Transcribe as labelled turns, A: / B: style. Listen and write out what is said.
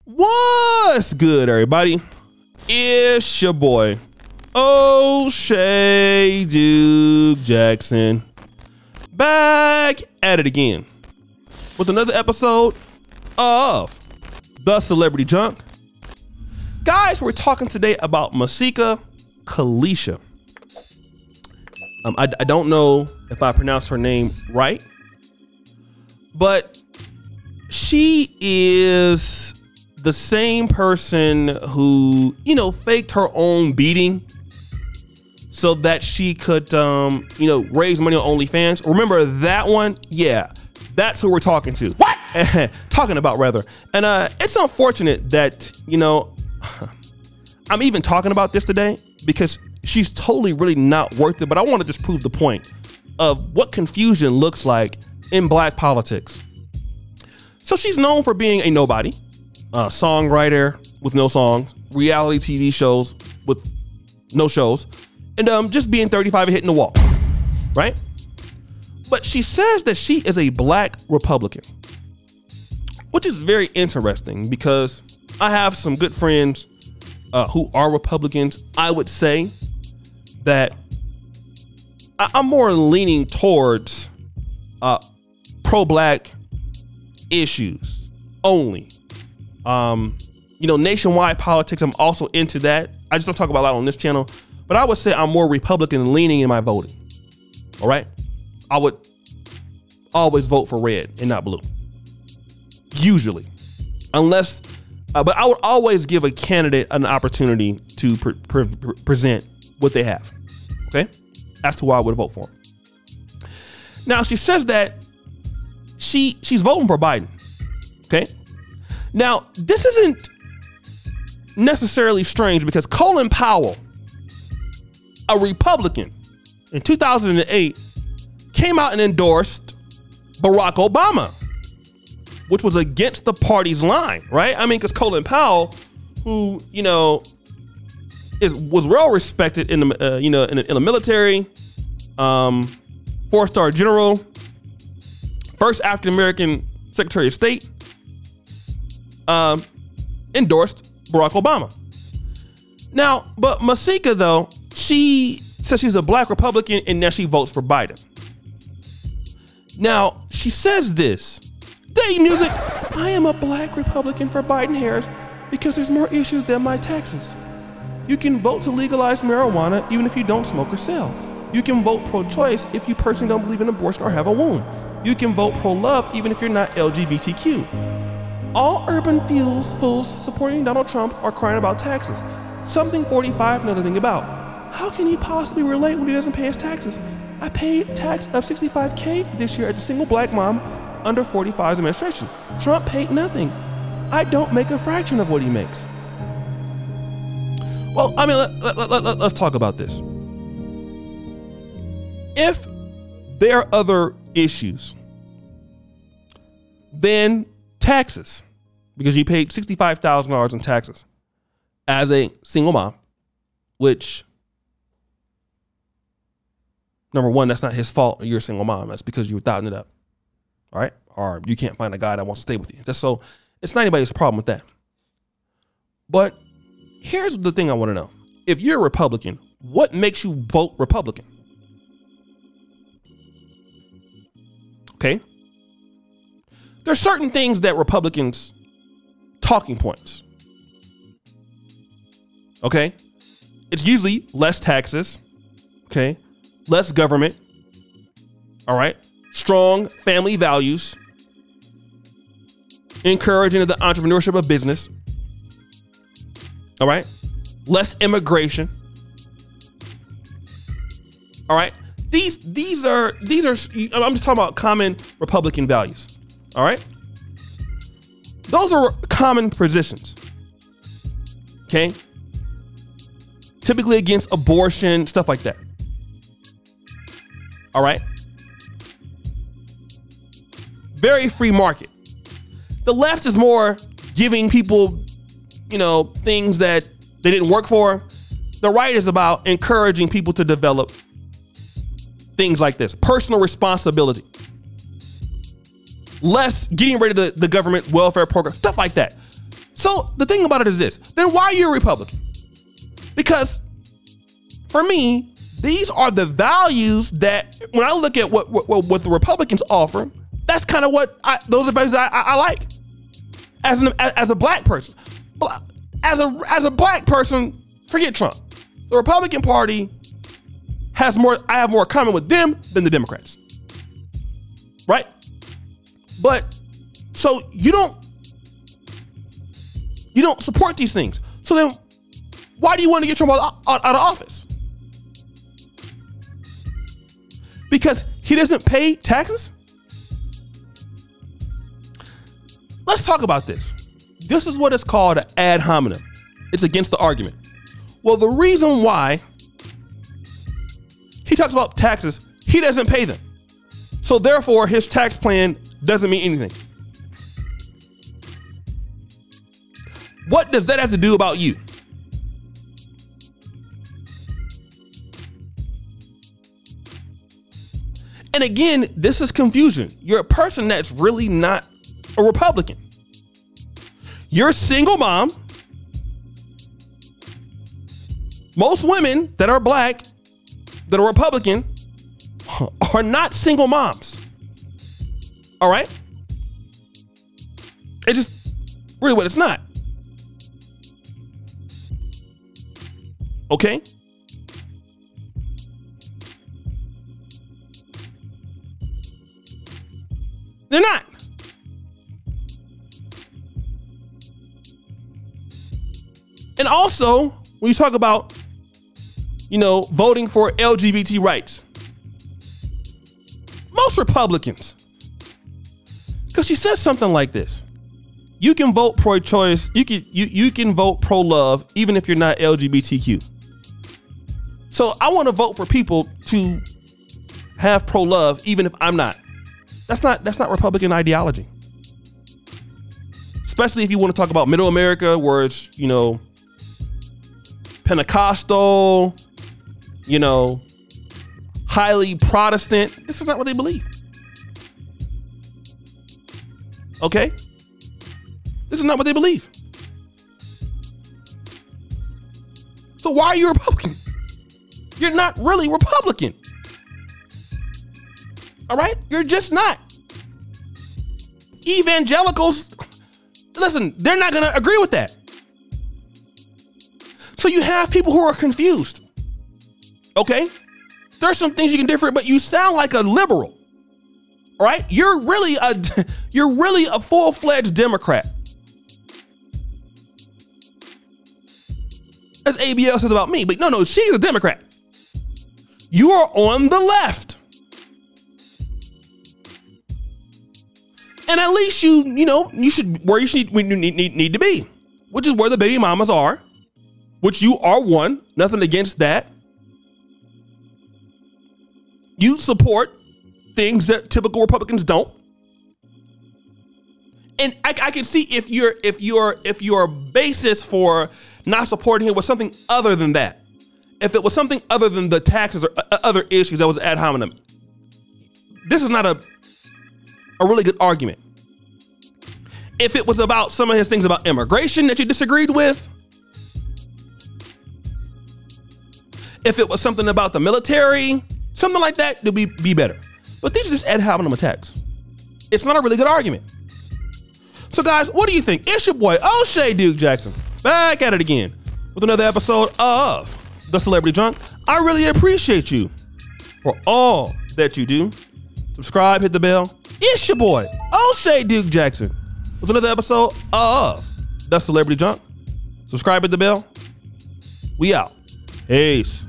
A: What's good, everybody? It's your boy, O'Shea Duke Jackson, back at it again with another episode of The Celebrity Junk. Guys, we're talking today about Masika Kalysha. I don't know if I pronounced her name right, but she is the same person who, faked her own beating so that she could, raise money on OnlyFans. Remember that one? Yeah, that's who we're talking to. What? Talking about, rather. And it's unfortunate that, I'm even talking about this today because she's totally really not worth it. But I want to just prove the point of what confusion looks like in black politics. So she's known for being a nobody. Songwriter with no songs, reality TV shows with no shows, and just being 35 and hitting the wall, right? But she says that she is a black Republican, which is very interesting because I have some good friends who are Republicans. I would say that I'm more leaning towards pro-black issues only. Nationwide politics, I'm also into that. I just don't talk about a lot on this channel, but I would say I'm more Republican leaning in my voting. All right. I would always vote for red and not blue. Usually, unless, but I would always give a candidate an opportunity to present what they have. Okay. That's who I would vote for. Now she says that she's voting for Biden. Okay. Now, this isn't necessarily strange because Colin Powell, a Republican, in 2008, came out and endorsed Barack Obama, which was against the party's line, right? I mean, because Colin Powell, who, was well respected in the, in the military, 4-star general, first African-American Secretary of State, endorsed Barack Obama. Now, but Masika, though, she says she's a black Republican and now she votes for Biden. Now, she says this, Day Music, I am a black Republican for Biden-Harris because there's more issues than my taxes. You can vote to legalize marijuana even if you don't smoke or sell. You can vote pro-choice if you personally don't believe in abortion or have a womb. You can vote pro-love even if you're not LGBTQ. All urban fools supporting Donald Trump are crying about taxes. Something 45 know nothing about. How can he possibly relate when he doesn't pay his taxes? I paid tax of $65K this year as a single black mom under 45's administration. Trump paid nothing. I don't make a fraction of what he makes. Well, I mean, let's talk about this. If there are other issues, then taxes, because you paid $65,000 in taxes as a single mom, which, number one, that's not his fault. You're a single mom. That's because you were doubting it up. All right. Or you can't find a guy that wants to stay with you. That's so it's not anybody's problem with that. But here's the thing I want to know. If you're a Republican, what makes you vote Republican? Okay. There's certain things that Republicans, talking points. Okay. It's usually less taxes. Okay. Less government. All right. Strong family values. Encouraging the entrepreneurship of business. All right. Less immigration. All right. These are, I'm just talking about common Republican values. All right. Those are common positions. Okay. Typically against abortion, stuff like that. All right. Very free market. The left is more giving people, things that they didn't work for. The right is about encouraging people to develop things like this. Personal responsibility. Less getting rid of the government welfare program, stuff like that. So the thing about it is this, then why are you a Republican? Because for me, these are the values that when I look at what the Republicans offer, that's kind of what those are values I like as a black person. As a black person, forget Trump. The Republican Party I have more in common with them than the Democrats. Right? But so you don't support these things. So then why do you want to get Trump out of office? Because he doesn't pay taxes? Let's talk about this. This is what is called an ad hominem. It's against the argument. Well, the reason why he talks about taxes, he doesn't pay them. So therefore, his tax plan doesn't mean anything. What does that have to do about you? And again, this is confusion. You're a person that's really not a Republican. You're a single mom. Most women that are black, that are Republican, are not single moms. All right? It's just really what it's not. Okay? They're not. And also, when you talk about, voting for LGBT rights, most Republicans, because she says something like this: you can vote pro-choice, you can vote pro-love, even if you're not LGBTQ. So I want to vote for people to have pro-love, even if I'm not. That's not Republican ideology. Especially if you want to talk about Middle America, where it's, Pentecostal, highly Protestant. This is not what they believe. Okay? This is not what they believe. So why are you a Republican? You're not really Republican. All right? You're just not. Evangelicals, listen, they're not going to agree with that. So you have people who are confused. Okay? There's some things you can differ, but you sound like a liberal. All right? You're really a full-fledged Democrat. As ABL says about me, but no, she's a Democrat. You are on the left. And at least you should where you need to be, which is where the baby mamas are, which you are one. Nothing against that. You support things that typical Republicans don't. And I can see if your basis for not supporting it was something other than that. If it was something other than the taxes or other issues that was ad hominem, this is not a really good argument. If it was about some of his things about immigration that you disagreed with, if it was something about the military, something like that, it'd be better. But these are just ad hominem attacks. It's not a really good argument. So guys, what do you think? It's your boy, O'Shea Duke Jackson, back at it again with another episode of The Celebrity Drunk. I really appreciate you for all that you do. Subscribe, hit the bell. It's your boy, O'Shea Duke Jackson with another episode of The Celebrity Drunk. Subscribe, hit the bell. We out. Peace.